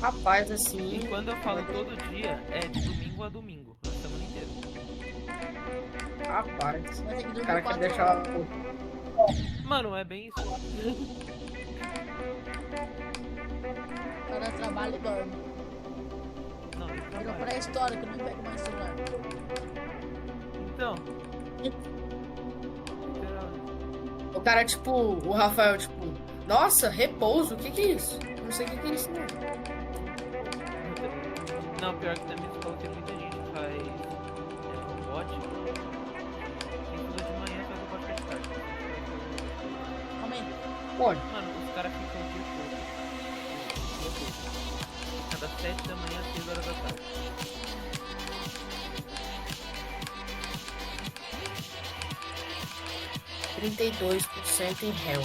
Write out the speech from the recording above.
Rapaz, assim. E quando eu falo todo dia, é de domingo a domingo, a semana inteira. Rapaz. Vai ter que O dormir cara quer 4 deixar. horas. Mano, é bem isso. O cara trabalha e dorme. Não, ele Virou trabalha. pré-histórico, não pega mais celular. Então. Literalmente. O cara, tipo, o Rafael, tipo, nossa, repouso, o que que é isso? Eu não sei o que que é isso, não. Não, pior que na minha escola tem muita gente que faz robótica. Quem estuda de manhã faz robótica de tarde. Calma aí. Pode. Mano, os caras ficam o dia todo. Cada 7 da manhã às 6 horas da tarde. R$ 32% em réu.